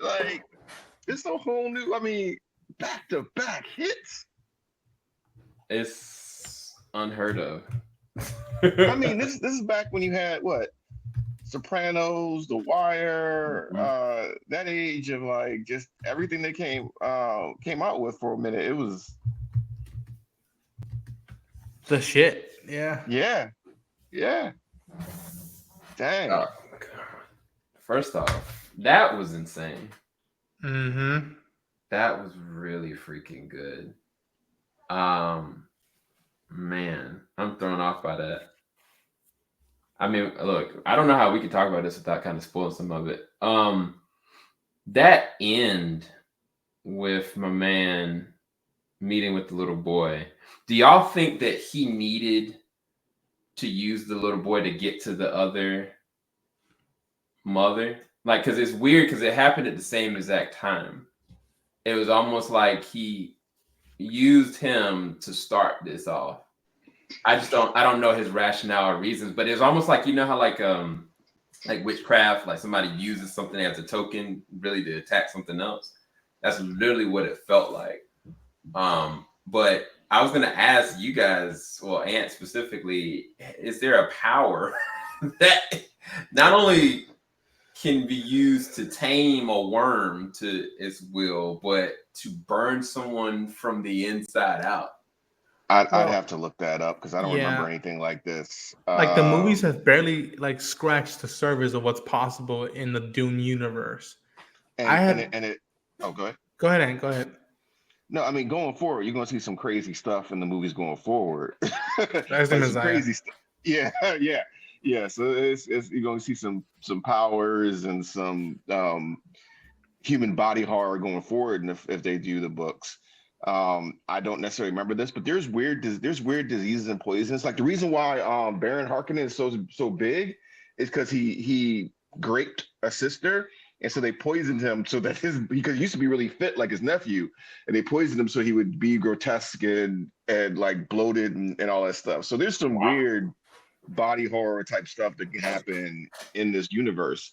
Like it's a whole new. I mean, back to back hits. It's unheard of. I mean, this is back when you had what Sopranos, The Wire, that age of like just everything they came out with for a minute. It was The shit. Yeah. yeah, yeah. Oh, Dang. first off, that was insane. Mm-hmm. That was really freaking good. Um, Man, I'm thrown off by that. I mean, look, I don't know how we could talk about this without kind of spoiling some of it. That end with my man meeting with the little boy. Do y'all think that he needed to use the little boy to get to the other mother? Like, because it's weird because it happened at the same exact time. It was almost like he used him to start this off. I don't know his rationale or reasons, but it's almost like, you know how like witchcraft, like somebody uses something as a token really to attack something else. That's literally what it felt like. But I was gonna ask you guys, well, Ant specifically, is there a power that not only can be used to tame a worm to its will, but to burn someone from the inside out? I'd Well, have to look that up because I don't remember yeah. anything like this. Like the movies have barely like scratched the surface of what's possible in the Dune universe. I had And it. Oh, go ahead. Go ahead, Ann, go ahead. No, I mean going forward, you're gonna see some crazy stuff in the movies going forward. That's the Like some Messiah. crazy stuff. Yeah, yeah, yeah. So it's you're gonna see some powers and some human body horror going forward, and if they do the books. I don't necessarily remember this, but there's weird diseases and poisons. Like the reason why Baron Harkonnen is so big is because he raped a sister, and so they poisoned him so that because he used to be really fit like his nephew, and they poisoned him so he would be grotesque and like bloated and all that stuff. So there's some weird body horror type stuff that can happen in this universe.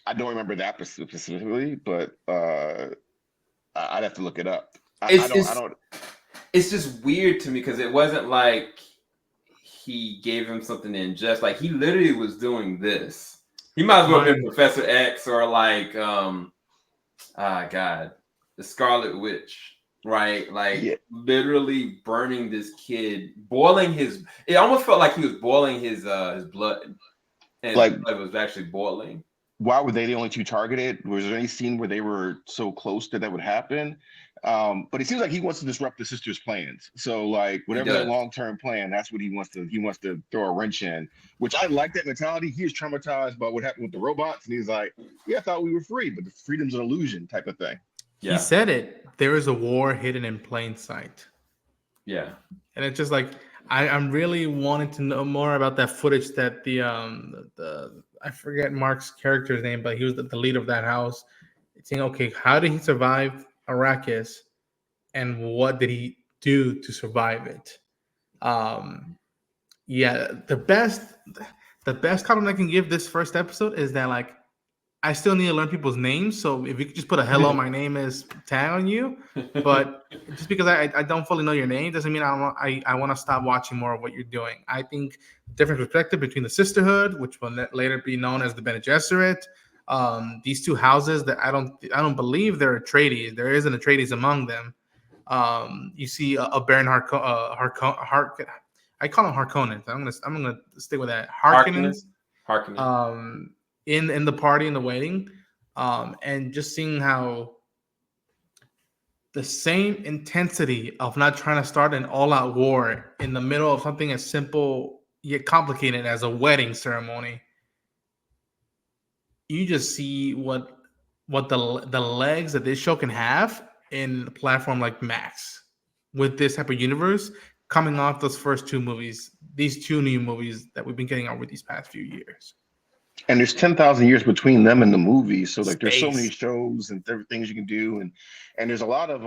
I don't remember that specifically, but I'd have to look it up. I It's don't. I it's don't. it's just weird to me because it wasn't like he gave him something to ingest. Like he literally was doing this. He might as well have been Mine. Professor X or like God, the Scarlet Witch, right? Yeah, Like literally burning this kid, boiling his. It almost felt like he was boiling his blood, and his like blood was actually boiling. why were they the only two targeted? Was there any scene where they were so close that would happen? But it seems like he wants to disrupt the sister's plans. So like He whatever their does. long-term plan, that's what he wants to throw a wrench in. Which I like that mentality. He was traumatized by what happened with the robots, and he's like, "Yeah, I thought we were free, but the freedom's an illusion," type of thing. He Yeah, said it. There is a war hidden in plain sight. yeah. And it's just like I'm really wanting to know more about that footage that the I forget Mark's character's name, but he was the leader of that house. It's saying, okay, how did he survive Arrakis, and what did he do to survive it? Um, yeah, the best compliment I can give this first episode is that like I still need to learn people's names. So if you could just put a hello, my name is tag on you. But just because I don't fully know your name doesn't mean I want to stop watching more of what you're doing. I think different perspective between the Sisterhood, which will later be known as the Bene Gesserit, these two houses that I don't believe they're Atreides. There isn't Atreides among them. You see a Baron I call them Harkonnens. I'm gonna stick with that. Harkonnen, Harkonnens. Harkonnen. Um, in the party in the wedding, and just seeing how the same intensity of not trying to start an all-out war in the middle of something as simple yet complicated as a wedding ceremony. You just see what the legs that this show can have in a platform like Max with this type of universe coming off those first two movies, these two new movies that we've been getting over these past few years. And there's 10,000 years between them and the movies, so like there's so many Space. shows and different things you can do, and there's a lot of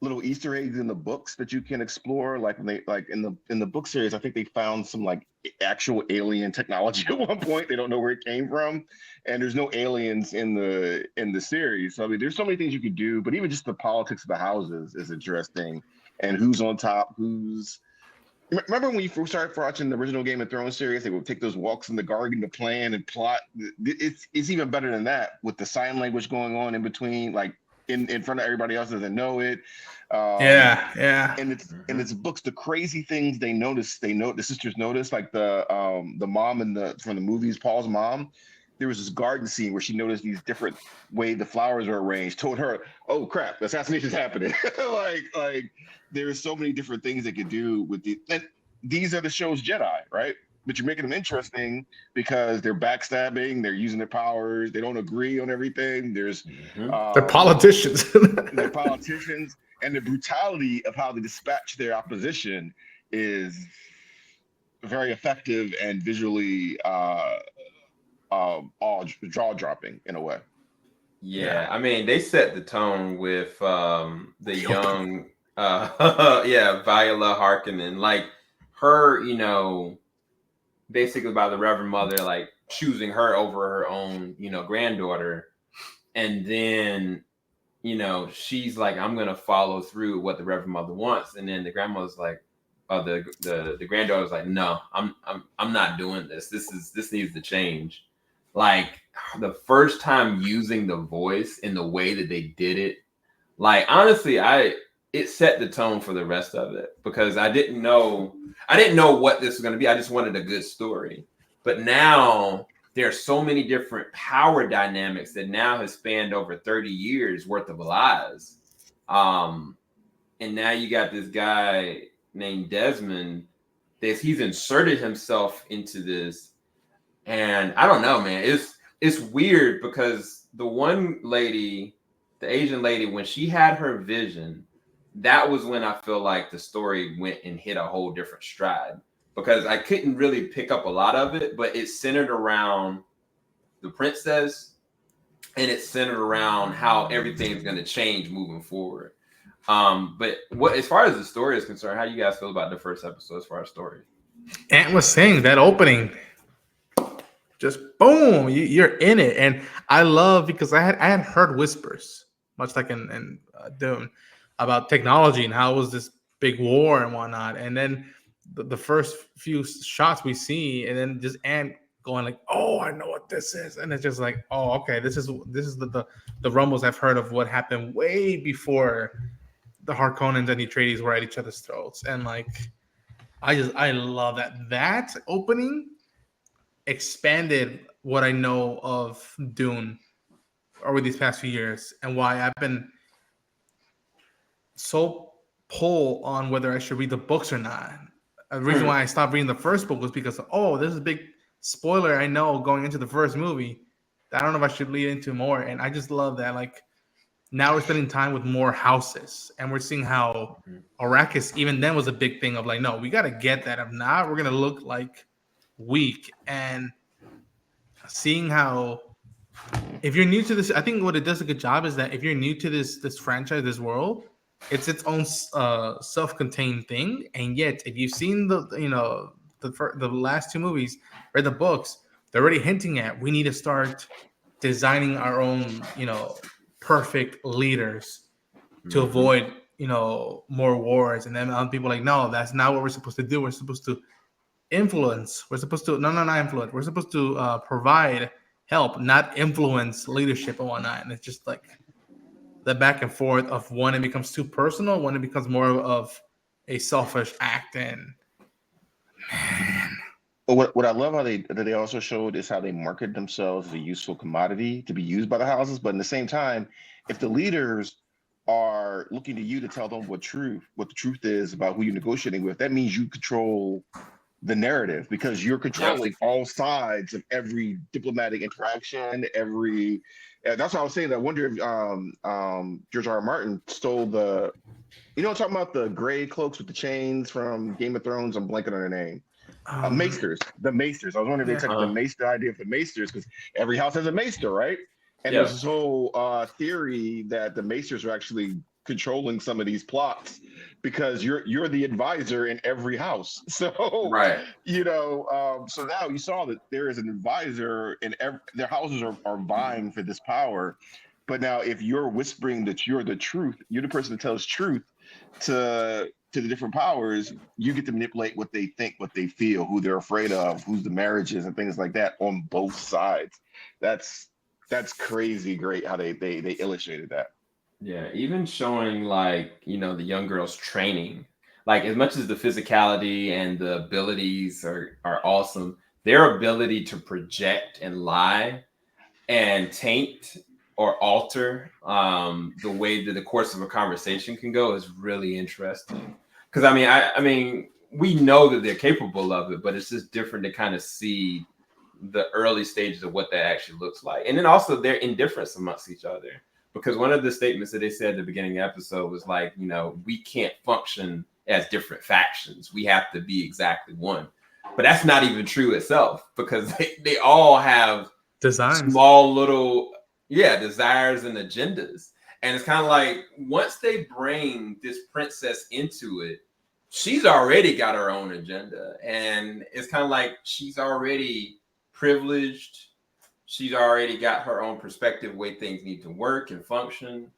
little Easter eggs in the books that you can explore. Like when they like in the book series, I think they found some like actual alien technology at one point. They don't know where it came from, and there's no aliens in the series. So I mean, there's so many things you could do. But even just the politics of the houses is interesting, and who's on top, who's. Remember when you first started watching the original Game of Thrones series? They would take those walks in the garden to plan and plot. It's even better than that with the sign language going on in between, like in front of everybody else doesn't know it. Yeah. And it's books. The crazy things they notice. The sisters notice, like the mom from the movies, Paul's mom. There was this garden scene where she noticed these different way the flowers are arranged. Told her, "Oh crap, the assassination's happening!" like there's so many different things they could do with the. And these are the show's Jedi, right? But you're making them interesting because they're backstabbing, they're using their powers, they don't agree on everything. There's they're politicians. They're politicians, and the brutality of how they dispatch their opposition is very effective and visually jaw dropping in a way. Yeah, I mean, they set the tone with the young Viola Harkonnen, like her, basically by the Reverend Mother, like choosing her over her own, granddaughter. And then, she's like, I'm going to follow through what the Reverend Mother wants. And then the grandmother's like, the granddaughter's like, no, I'm not doing this. This needs to change. Like the first time using the voice in the way that they did it, like, honestly, it set the tone for the rest of it because I didn't know what this was going to be. I just wanted a good story. But now there are so many different power dynamics that now has spanned over 30 years worth of lives. And now you got this guy named Desmond. He's inserted himself into this. And I don't know, man. It's weird because the one lady, the Asian lady, when she had her vision, that was when I feel like the story went and hit a whole different stride because I couldn't really pick up a lot of it, but it centered around the princess and it's centered around how everything's going to change moving forward. But as far as the story is concerned, how do you guys feel about the first episode as far as story? Ant was saying that opening, just boom, you're in it, and I love because I had heard whispers, much like in Dune, about technology and how it was this big war and whatnot, and then the first few shots we see, and then just Ant going like, "Oh, I know what this is," and it's just like, "Oh, okay, this is the rumbles I've heard of what happened way before the Harkonnens and the Atreides were at each other's throats," and like, I love that opening expanded what I know of Dune over these past few years and why I've been so pulled on whether I should read the books or not. The reason why I stopped reading the first book was because, this is a big spoiler I know going into the first movie. I don't know if I should lead into more. And I just love that, like, now we're spending time with more houses and we're seeing how Arrakis even then was a big thing of like, no, we got to get that. If not, we're going to look like weak. And seeing how, if you're new to this, I think what it does a good job is that if you're new to this franchise, this world, it's its own self-contained thing. And yet, if you've seen the last two movies, read the books, they're already hinting at we need to start designing our own, perfect leaders to avoid, more wars. And then people are like, no, that's not what we're supposed to do. We're supposed to influence. We're supposed to not influence. We're supposed to provide help, not influence leadership and whatnot. And it's just like the back and forth of when it becomes too personal, when it becomes more of a selfish act. And man, But what I love how they also showed is how they market themselves as a useful commodity to be used by the houses. But in the same time, if the leaders are looking to you to tell them what the truth is about who you're negotiating with, that means you control the narrative because you're controlling all sides of every diplomatic interaction. That's what I was saying. I wonder if George R. R. Martin stole the, I'm talking about the gray cloaks with the chains from Game of Thrones. I'm blanking on their name. Maesters, the Maesters. I was wondering if they took the Maester idea for Maesters because every house has a Maester, right? And there's this whole theory that the Maesters are actually controlling some of these plots because you're the advisor in every house. So Right. so now you saw that there is an advisor in their houses are vying for this power. But now if you're whispering that you're the truth, you're the person that tells truth to the different powers, you get to manipulate what they think, what they feel, who they're afraid of, who's the marriages and things like that on both sides. That's crazy great how they illustrated that. Yeah, even showing like, the young girls training, like as much as the physicality and the abilities are awesome, their ability to project and lie and taint or alter the way that the course of a conversation can go is really interesting. Because I mean, we know that they're capable of it, but it's just different to kind of see the early stages of what that actually looks like, and then also their indifference amongst each other. Because one of the statements that they said at the beginning of the episode was like, we can't function as different factions. We have to be exactly one. But that's not even true itself, because they all have designs, small little desires and agendas. And it's kind of like once they bring this princess into it, she's already got her own agenda, and it's kind of like she's already privileged. She's already got her own perspective, way things need to work and function.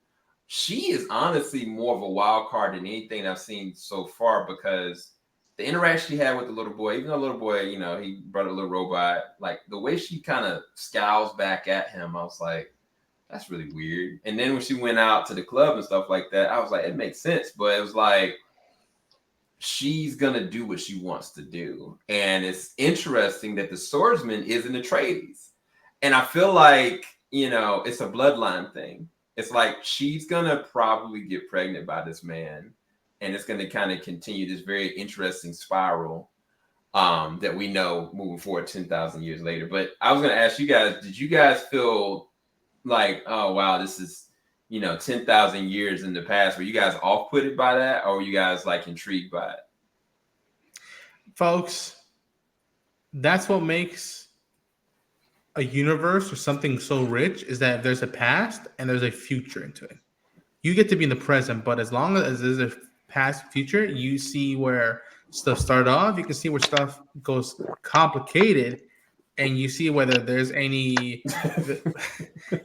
She is honestly more of a wild card than anything I've seen so far, because the interaction she had with the little boy, even though the little boy, he brought a little robot, like the way she kind of scowls back at him, I was like, that's really weird. And then when she went out to the club and stuff like that, I was like, it makes sense. But it was like, she's gonna do what she wants to do. And it's interesting that the swordsman is an Atreides. And I feel like, it's a bloodline thing. It's like she's gonna probably get pregnant by this man, and it's gonna kind of continue this very interesting spiral that we know moving forward 10,000 years later. But I was gonna ask you guys, did you guys feel like, oh wow, this is 10,000 years in the past? Were you guys off-putted by that, or were you guys like intrigued by it? Folks, that's what makes a universe or something so rich, is that there's a past and there's a future into it. You get to be in the present, but as long as there's a past future, you see where stuff started off, you can see where stuff goes complicated, and you see whether there's any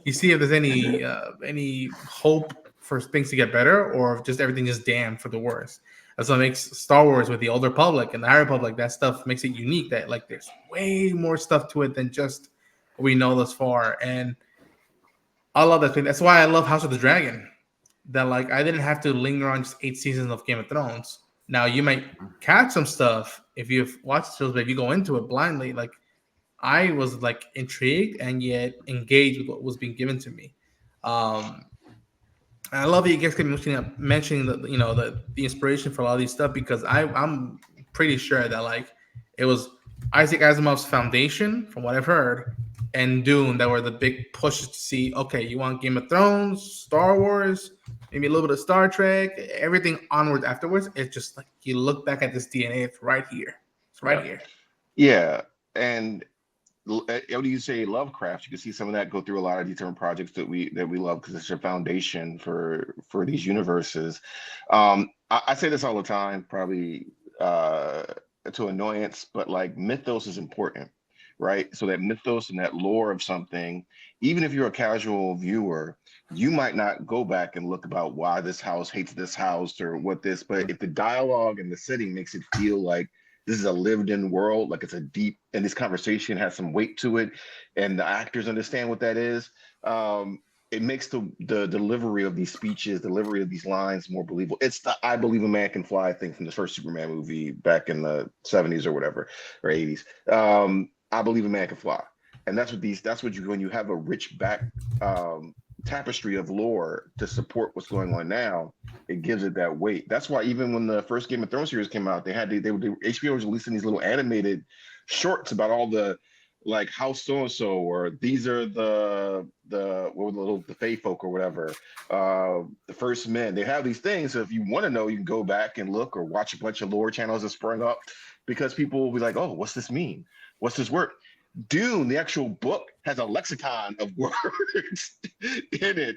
you see if there's any hope for things to get better, or if just everything is damned for the worse. That's what makes Star Wars with the Old Republic and the High Republic, that stuff makes it unique, that like there's way more stuff to it than just what we know thus far. And I love that thing. That's why I love House of the Dragon. That like I didn't have to linger on just 8 seasons of Game of Thrones. Now you might catch some stuff if you've watched shows, but if you go into it blindly, like I was like intrigued and yet engaged with what was being given to me. And I love that you guys keep mentioning the inspiration for a lot of these stuff, because I'm pretty sure that like it was Isaac Asimov's Foundation, from what I've heard, and Dune that were the big pushes to see, okay, you want Game of Thrones, Star Wars, maybe a little bit of Star Trek, everything onwards afterwards. It's just like you look back at this DNA, it's right here. It's right here. Yeah. And when you say Lovecraft, you can see some of that go through a lot of these different projects that we love, because it's a foundation for these universes. I say this all the time, probably to annoyance, but like mythos is important, right? So that mythos and that lore of something, even if you're a casual viewer, you might not go back and look about why this house hates this house or what this, but if the dialogue and the setting makes it feel like this is a lived-in world, like it's a deep, and this conversation has some weight to it, and the actors understand what that is. It makes the delivery of these speeches, delivery of these lines more believable. It's the "I believe a man can fly" thing from the first Superman movie back in the 70s or whatever, or 80s. I believe a man can fly, and that's what when you have a rich back tapestry of lore to support what's going on now, it gives it that weight. That's why even when the first Game of Thrones series came out, HBO was releasing these little animated shorts about all the like house so and so, or these are the Fae folk or whatever, the first men. They have these things, so if you want to know, you can go back and look or watch a bunch of lore channels that sprung up, because people will be like, oh, what's this mean? What's this work? Dune, the actual book, has a lexicon of words in it.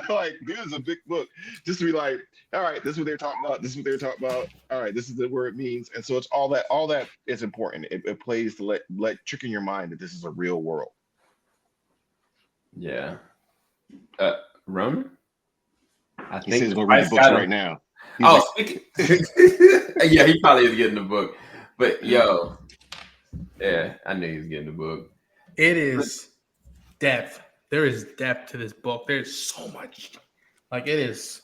Like, Dune's a big book. Just to be like, all right, this is what they're talking about. This is what they're talking about. All right, this is the word it means. And so it's all that. All that is important. It plays to let trick in your mind that this is a real world. Yeah. Roman? I He says he's gonna read the books right now. He's yeah, he probably is getting the book. But yo, yeah, I knew he was getting the book. It is depth. There is depth to this book. There's so much. Like, it is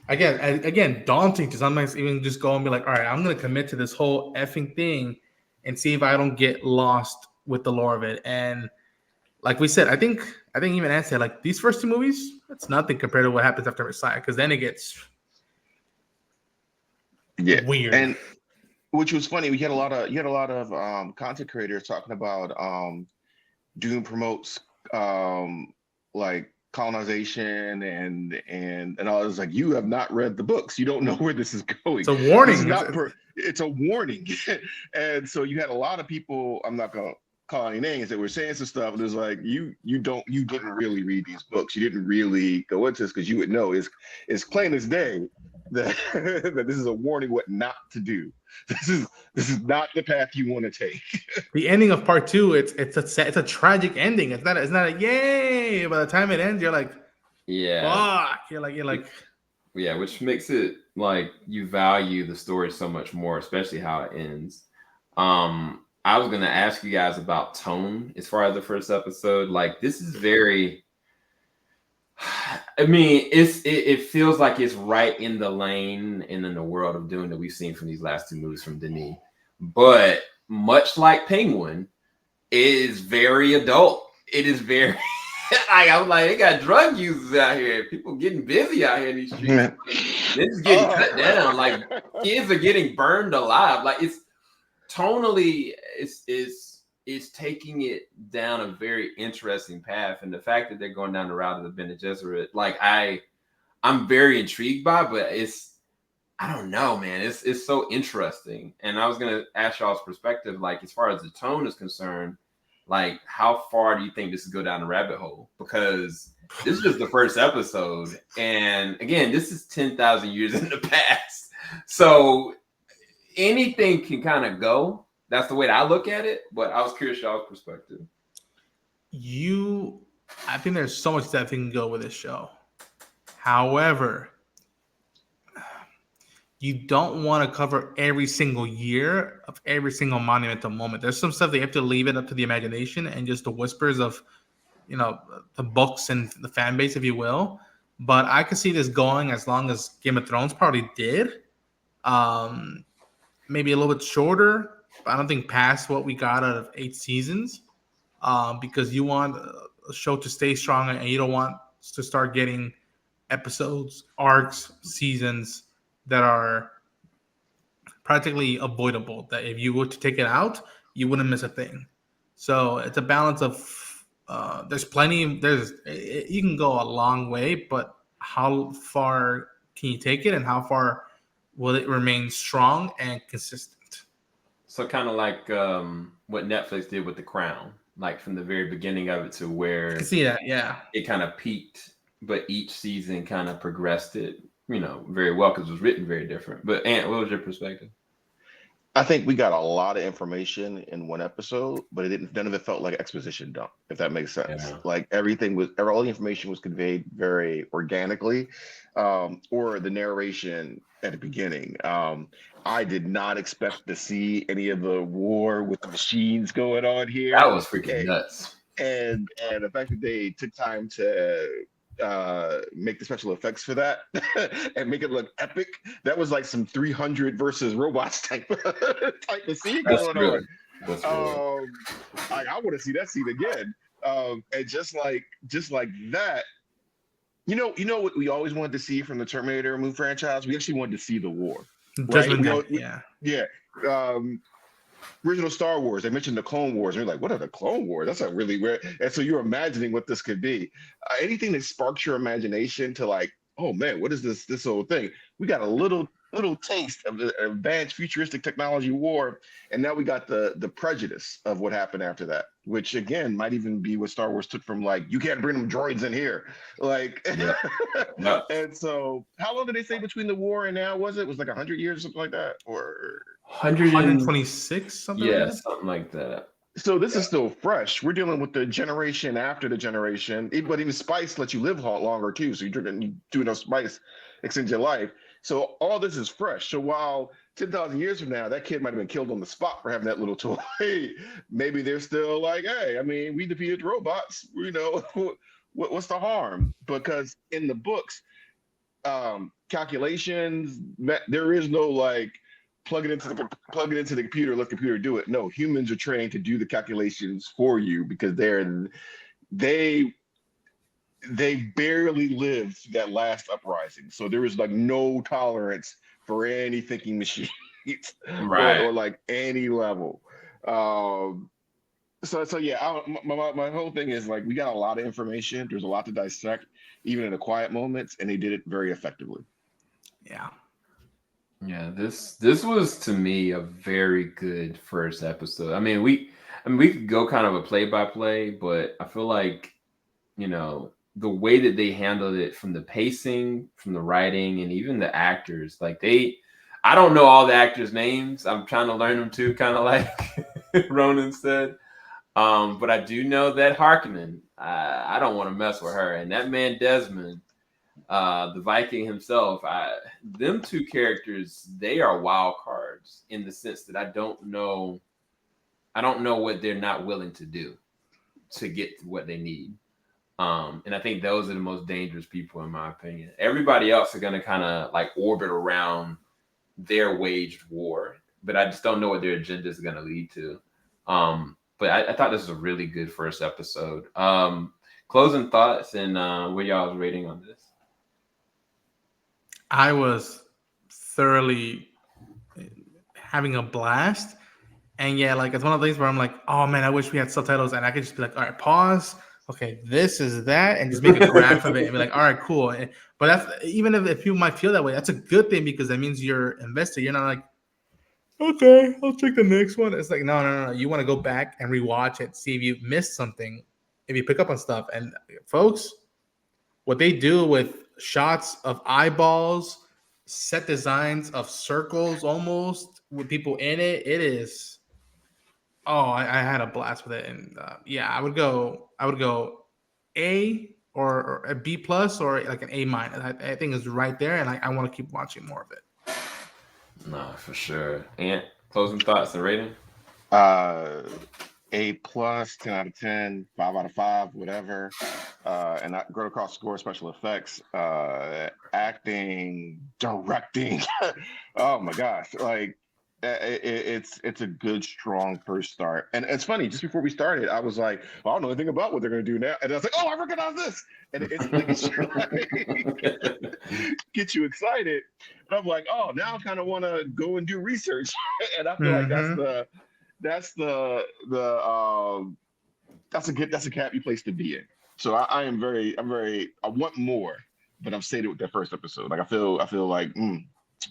again daunting to sometimes even just go and be like, all right, I'm gonna commit to this whole effing thing and see if I don't get lost with the lore of it. And like we said, I think even Ant said, like, these first two movies, it's nothing compared to what happens after Messiah, because then it gets weird. And which was funny, you had a lot of content creators talking about Dune promotes like colonization and all. It's like, you have not read the books, you don't know where this is going. It's a warning. It's a warning. And so you had a lot of people, I'm not gonna call any names, that were saying some stuff, and it was like, you didn't really read these books, you didn't really go into this, because you would know it's plain as day that that this is a warning what not to do. This is not the path you want to take. The ending of part 2, it's a tragic ending. It's not a yay. By the time it ends, you're like, yeah, fuck. You're like, yeah, which makes it like you value the story so much more, especially how it ends. I was gonna ask you guys about tone as far as the first episode. Like, this is very, I mean, it feels like it's right in the lane and in the world of Dune that we've seen from these last two movies from Denis. But much like Penguin, it is very adult. It is very I was like, they got drug users out here, people getting busy out here in these streets. This is getting cut down. Like, kids are getting burned alive. Like, it's tonally is taking it down a very interesting path, and the fact that they're going down the route of the Bene Gesserit, like, I'm very intrigued by, but I don't know, man. It's so interesting. And I was gonna ask y'all's perspective, like, as far as the tone is concerned, like, how far do you think this is go down the rabbit hole? Because this is just the first episode, and again, this is 10,000 years in the past, so anything can kind of go. That's the way that I look at it, but I was curious y'all's perspective. I think there's so much that can go with this show. However, you don't want to cover every single year of every single monumental moment. There's some stuff that you have to leave it up to the imagination and just the whispers of, the books and the fan base, if you will. But I could see this going as long as Game of Thrones probably did. Maybe a little bit shorter. I don't think past what we got out of 8 seasons, because you want a show to stay strong, and you don't want to start getting episodes, arcs, seasons that are practically avoidable, that if you were to take it out, you wouldn't miss a thing. So it's a balance of you can go a long way, but how far can you take it, and how far will it remain strong and consistent? So kind of like what Netflix did with The Crown, like from the very beginning of it to where I can see that, yeah. It kind of peaked, but each season kind of progressed it, very well, because it was written very different. But Ant, what was your perspective? I think we got a lot of information in one episode, but none of it felt like exposition dump, if that makes sense. Yeah. Like, all the information was conveyed very organically, or the narration at the beginning. I did not expect to see any of the war with the machines going on here. That was freaking nuts. And the fact that they took time to make the special effects for that and make it look epic, that was like some 300 versus robots type of scene going on. That's I want to see that scene again. And just like that, you know what we always wanted to see from the Terminator movie franchise? We actually wanted to see the war. Right? Yeah. Original Star Wars, they mentioned the Clone Wars, and you're like, what are the Clone Wars? That's a really weird. And so you're imagining what this could be. Anything that sparks your imagination to, like, oh man, what is this whole thing? We got a little little taste of the advanced futuristic technology war, and now we got the prejudice of what happened after that, which again might even be what Star Wars took from like you can't bring them droids in here, like. Yeah. No. And so, how long did they say between the war and now? Was it like 100 years or something like that, or 126, something like yeah, that. something like that. so this is still fresh. We're dealing with the generation after the generation, but even spice lets you live longer too. So you do enough spice, extends your life. So all this is fresh. So while 10,000 years from now, that kid might have been killed on the spot for having that little toy, maybe they're still like, hey, I mean, we defeated robots. You know, what's the harm? Because in the books, calculations, there is no like plug it into the computer, let the computer do it. No, humans are trained to do the calculations for you because they barely lived through that last uprising. So there is like no tolerance for any thinking machines Right. or like any level. So yeah, my whole thing is like we got a lot of information. There's a lot to dissect, even in the quiet moments, and they did it very effectively. Yeah. Yeah, this was to me a very good first episode. I mean, we could go kind of a play by play, but I feel like, you know, the way that they handled it, from the pacing, from the writing, and even the actors, like I don't know all the actors' names. I'm trying to learn them too, kind of like Ronan said. But I do know that Harkonnen, I don't want to mess with her, and that man Desmond, the Viking himself, them two characters, they are wild cards in the sense that I don't know what they're not willing to do to get what they need. And I think those are the most dangerous people, in my opinion. Everybody else are going to kind of like orbit around their waged war, but I just don't know what their agenda is going to lead to. But I thought this was a really good first episode. Closing thoughts and what y'all's rating on this? I was thoroughly having a blast. And yeah, like it's one of those things where I'm like, oh man, I wish we had subtitles and I could just be like, all right, pause. Okay, this is that, and just make a graph of it and be like, all right, cool. But that's even if you might feel that way, that's a good thing because that means you're invested. You're not like, okay, I'll check the next one. It's like, no. You want to go back and rewatch it, see if you missed something, if you pick up on stuff. And folks, what they do with shots of eyeballs, set designs of circles almost with people in it, it is. Oh, I had a blast with it, and yeah, I would go A or a B plus or like an A minus. I think it's right there, and I want to keep watching more of it. No, for sure. And closing thoughts and rating? A plus, 10 out of 10, 5 out of 5, whatever. And I go across score, special effects, acting, directing. Oh my gosh, like it's a good, strong first start. And it's funny, just before we started, I was like, well, I don't know anything about what they're going to do now, and I was like, oh, I recognize this, and it instantly get you excited. And I'm like, oh, now I kind of want to go and do research, and I feel like that's a happy place to be in. So I want more, but I'm sated with that first episode. Like I feel like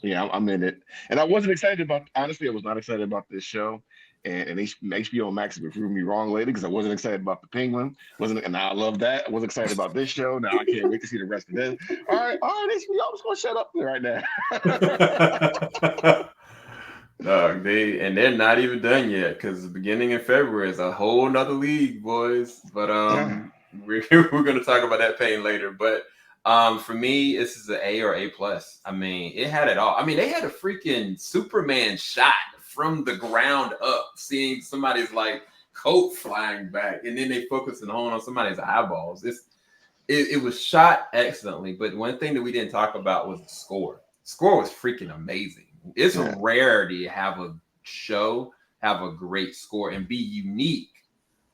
yeah, I'm in it. And I wasn't excited about, honestly, I was not excited about this show. And HBO Max has been proving me wrong lately because I wasn't excited about the Penguin. And I love that. I wasn't excited about this show. Now I can't wait to see the rest of this. All right, HBO, I'm just gonna shut up right now. No, they're not even done yet because the beginning of February is a whole nother league, boys. But we're gonna talk about that pain later. But for me, this is an A or A plus. I mean, it had it all. I mean, they had a freaking Superman shot from the ground up, seeing somebody's like coat flying back, and then they focus and hone on somebody's eyeballs. It was shot excellently. But one thing that we didn't talk about was the score. The score was freaking amazing. It's a rarity to have a show have a great score and be unique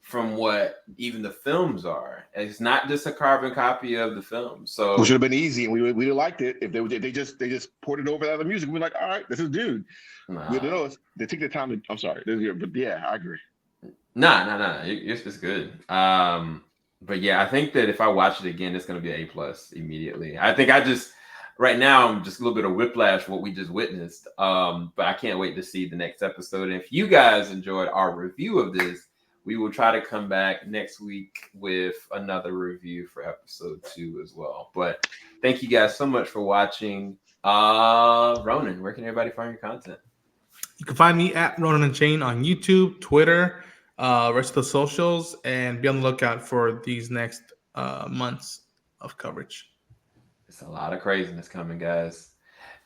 from what even the films are. It's not just a carbon copy of the film. So it should have been easy, and we liked it if they just ported over other music. We're like, all right, this is Dune. We know they take the time to. I'm sorry, but yeah, I agree. Nah. It's good. But yeah, I think that if I watch it again, it's gonna be A plus immediately. I think right now I'm just a little bit of whiplash what we just witnessed. But I can't wait to see the next episode. And if you guys enjoyed our review of this, we will try to come back next week with another review for episode 2 as well. But thank you guys so much for watching. Ronan, where can everybody find your content? You can find me at Ronan and Jane on YouTube, Twitter, rest of the socials, and be on the lookout for these next months of coverage. It's a lot of craziness coming, guys.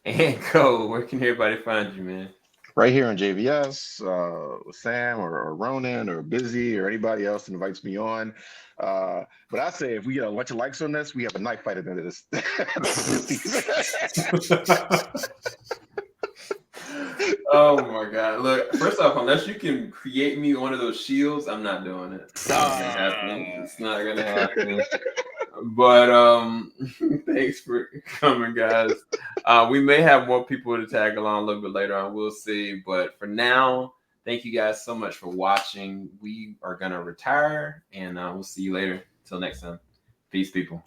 And Cole, where can everybody find you, man? Right here on JVS, with Sam or Ronan or Busy or anybody else that invites me on. But I say if we get a bunch of likes on this, we have a knife fight at the end of this. Oh my God. Look, first off, unless you can create me one of those shields, I'm not doing it. It's not gonna happen. It's not gonna happen. But thanks for coming, guys. We may have more people to tag along a little bit later on. We'll see. But for now, thank you guys so much for watching. We are gonna retire, and we'll see you later. Till next time. Peace, people.